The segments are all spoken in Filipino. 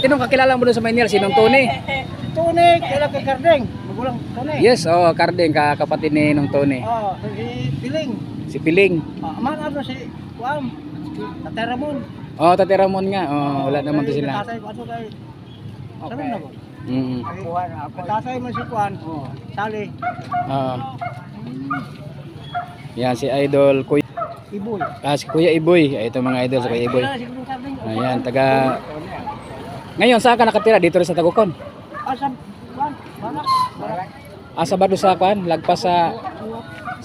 Sinong kakilala mo doon sa Maynila? Sinong Tony? Tony, kailan kay Kardeng. Magulang Tony. Yes, Kardeng, kapatid ni nung Tony. Si Piling. Si Piling. Man ano si Juan. Tatay Ramon. Tate Ramon nga. Wala naman to sila. Tatay ko kay. Sabi na ko. Tatay mo si Juan. Sali. Yan si Idol Kuya Iboy. si Kuya Iboy. Ito mga idol sa Kuya Iboy. Ayan, taga ngayon saan ka nakatira? Dito rin sa Tagukon? Sa Juan. Banak. Sa Bado sa Kwan? Lagpas sa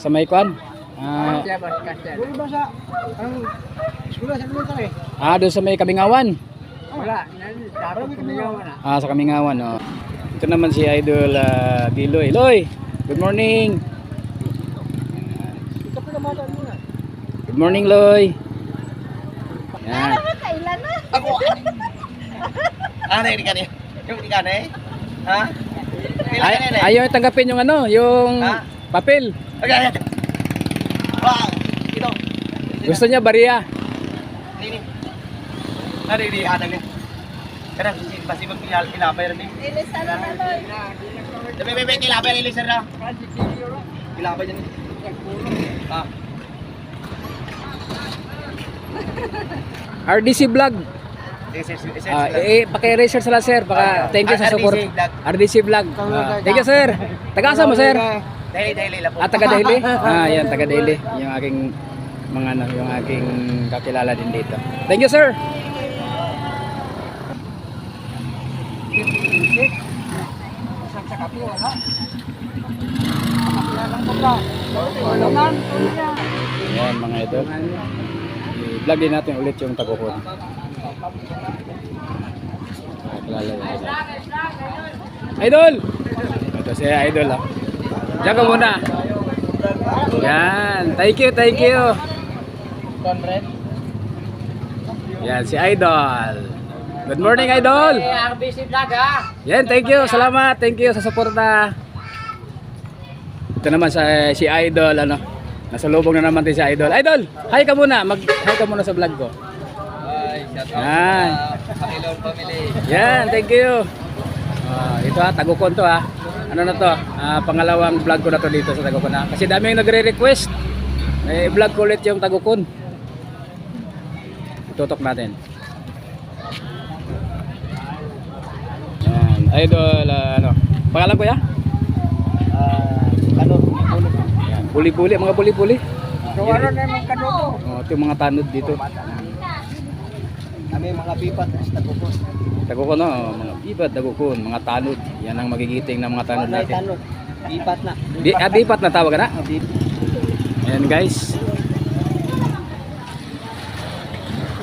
may Kwan? Doon ba sa ang eskwela sa Lutar eh? Doon sa may Kamingawan? Wala. Dapat Kamingawan Sa Kamingawan, Ito naman si Idol Biloy. Loy, good morning. Ito pa naman muna. Good morning, Loy. Yan. Kailan na? Ako. Hindi ka na. Yung di ka na eh. Ha? Ayaw tanggapin yung yung papel. Okay. Wow. Ito. Gusto niya bariya. Ini. Di ada ni. Kadang pasti kilabay rin eh. Ilisa na na, Loy. Bebe kilabay rin sir na. Kilabay dyan. RDC Vlog. Paki-research sila sir. Thank you sa support. RDC Vlog. Thank you sir. Taga-asa mo sir? Daily lang po. Taga Daily? Yan, taga Daily. Yung aking yung aking kakilala din dito. Thank you sir. Sa kape wala. Yan mga idol. I-vlog din natin ulit yung Tagukon. Idol! Ito si Idol Diyan ka muna. Yan. Thank you. Yan si Idol. Good morning Idol. RBC Vlog ha. Yan, thank you. Salamat. Thank you sa suporta. Ito naman si Idol Nasa lubong na naman din si Idol. Idol, hi ka muna. Mag-hi ka muna sa vlog ko. Hi, shout out Yan. sa Pangilon family. Yan, thank you. Ito Tagukon to Ano na to? Pangalawang vlog ko na to dito sa Tagukon Kasi dami yung nagre-request. I-vlog ko ulit yung Tagukon. Itutok natin. Yan, Idol, pangalan ko ya? Puli-puli, mga puli-puli. Kawaran na yung kanuto. Ito yung mga tanod dito. Kami mga pipat sa Tagukon. Tagukon mga bipat, Tagukon, mga tanod. Yan ang magigiting ng mga tanod natin. Tanod. Pipat na. Bipat na tawag na? Ayan guys.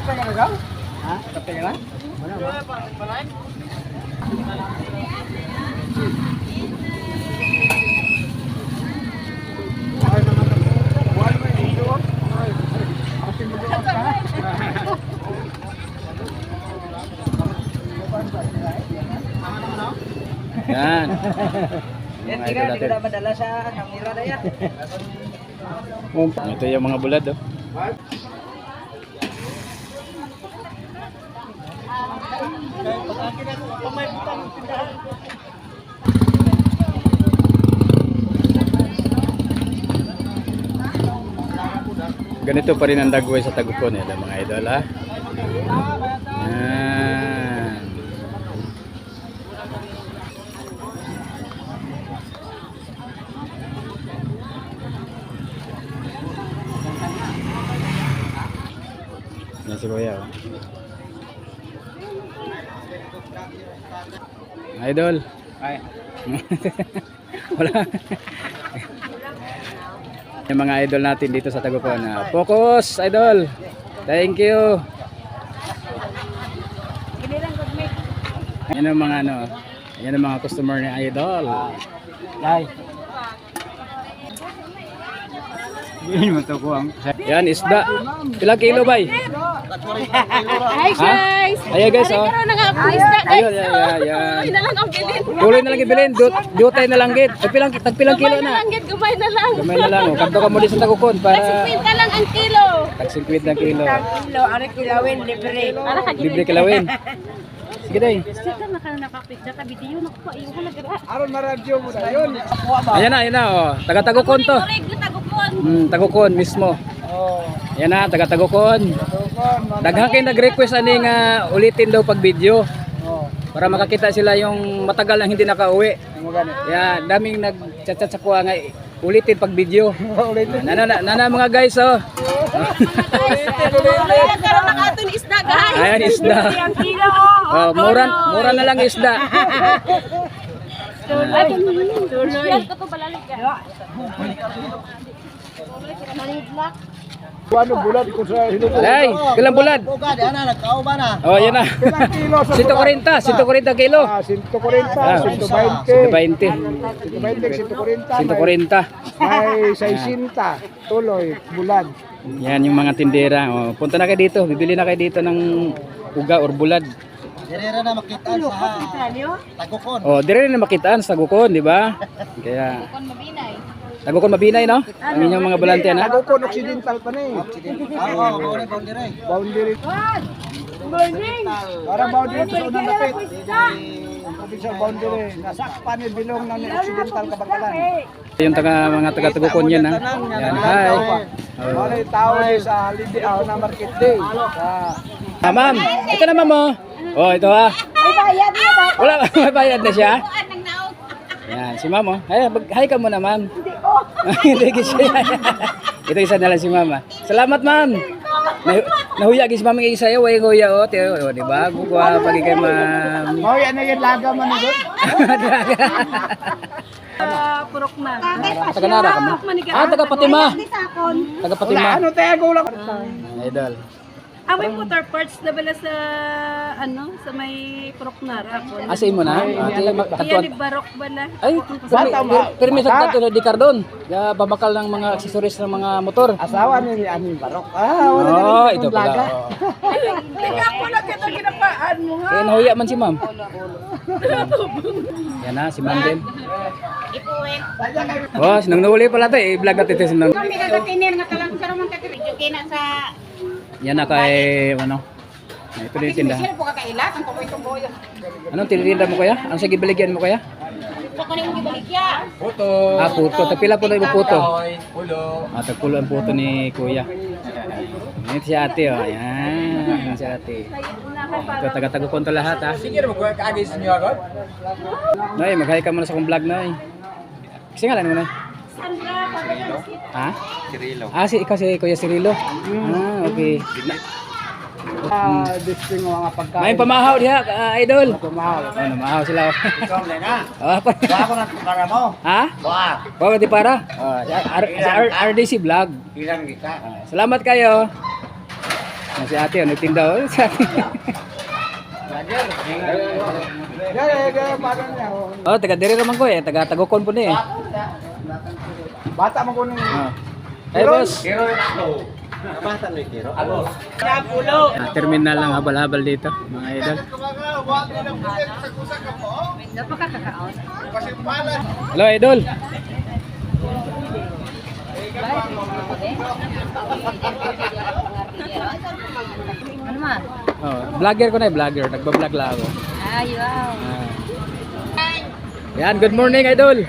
Kape na daw? Ha? Kape na ba? Yan. Yan, tidak madala sa kamera na yan. Ito yung mga bulad Ganito pa rin ang dagway sa Tagukon mga idol Yan. Yan si Kuya Idol. Ay. Wala. Yung mga idol natin dito sa Tagukon focus idol. Thank you. Yan ang mga yan ang mga customer ni Idol. Ay. Yan isda. Ilang kilo bay? Hi guys! Ayan guys Karoon na nga ako isda guys! Ayun, yan. Tuloy na lang ang bilin! Tuloy na lang ibilin. Dutay na lang gid. Tagpilang kilo na. Gamay na lang! Gamay na lang. Kanto ka muli sa Tagukon para Tag-50 lang ang kilo! tag 50 na kilo. Kilo, ano kilawin, libre! Libre kilawin. Sige day. Saka nakapikta ka video na ko iyo halagara. Aron maradyo mo dayon. Ayan na oh. Taga Tagukon to. Tagukon. Tagukon mismo. Oh. Ayan na, taga Tagukon. Daghang kay nag-request ani nga ulitin daw pag video Oh. para makakita sila yung matagal nang hindi nakauwi. Mo gani. Yeah, daming nag-chat-chat sa kuha nga ulitin pag video. Ulitin. Nana mga guys oh. Karon nakaton isda guys. Ayan isda. Ang kilo. Oh, mura na lang isda. Ay, tuloy. Yan ko to balalik ka. Malidlak. Ano bulad ko sa hinuto. Ay, kilang bulad. Bugad ana nagkao ba na? Oh, yan na. Ilang kilo sa 140 kilo. 140, Ah, 120. 120. 140. May 60. Tuloy, bulad. Yan yung mga tindera. Oh, punta na kayo dito. Bibili na kayo dito ng uga or bulad. Direra na makitaan sa Tagukon. Oh, dire na makitaan sa Tagukon, di ba? Kaya Tagukon mabinay, no? Ang inyong mga balante na. Tagukon occidental pa ni. Oo, boundary. Boundary. Para boundary sa unang lapit. Provincial boundary. Nasakpan ni bilong na ni occidental Kabangkalan. Yung mga taga Tagukon yan, ha? Yan, hi. Wala tao sa holiday na market day. Ah, ma'am, ito na ma'am, oh. Oh, ito ha. May bayad na ba? Wala, may bayad na siya. Kuan nang naog. Yan, si ma'am, oh. Hi ka muna, ma'am. Hindi ko siya. Ito isa na lang si mama. Salamat, ma'am. Nahuya gis ma'am ng isa yo, way huya oh, tiyo, di ba? Gugwa pagi kay ma'am. Oh, yan na yung laga man ni God. Purok na. Taga Nara ka mo? Ah, taga Patima. Taga Patima. Ano tayo gulang? Idol. May motor parts na bala sa sa may Purok Nara ako. Asa mo na? Ate Kaya katuan. ni Barok bala. Ay, permi sa kanto di Cardon. Ya babakal ng mga accessories ng mga motor. Asawa ni Aning Barok. Wala na Oh, rin ito laga. pala. Kaya ako na kita ginapaan mo nga. Eh, nahuya man si ma'am. Yan na, si ma'am din. Oh, sinang nahuli pala to eh. I-vlog natin ito sinang. Kami kagatinir nga talang sa romang video kina sa Yan na kay, ano. Ito din yung tindahan. po kakailat ang kumoy boyo. Anong tinitinda mo kaya? Ang sige baligyan mo kaya? Sa kuning gibalikya. Ah, puto. Tagpila po na yung puto. Ulo. Ah, tagpulo ang puto ni kuya. Ito si ate, oh. Ayan. Si ate. Ito, taga-tagukon to lahat, ha. Sige na magkaagis niyo agad. Nay, mag-hi ka muna sa kong vlog, Nay. Kasi nga lang mo, Nay. Sandra, Ha? Cirilo. Ah, ikaw si Kuya Cirilo. Ah, okay. Disting mga pagkain. May pamahaw diha, idol. Pamahal. Oh, namahaw sila. Ikaw na. Oh, pa. Ako na para mo. Ha? Wah. Wag di para. Oh, RDC vlog. Ilan kita. Salamat kayo. Si ate, nagtinda oh. Si ate. Oh, taga diri naman ko eh, taga Tagukon po ni eh. Bata mo ko nung Oh. Hey boss. Kiro yung ako. Bata mo yung kiro. Ano? Pulo. Terminal lang habal-habal dito, mga idol. Hello idol. Ano man? Oh, vlogger ko na, vlogger. Nagba-vlog lang ako. Ay, wow. Yan, good morning idol.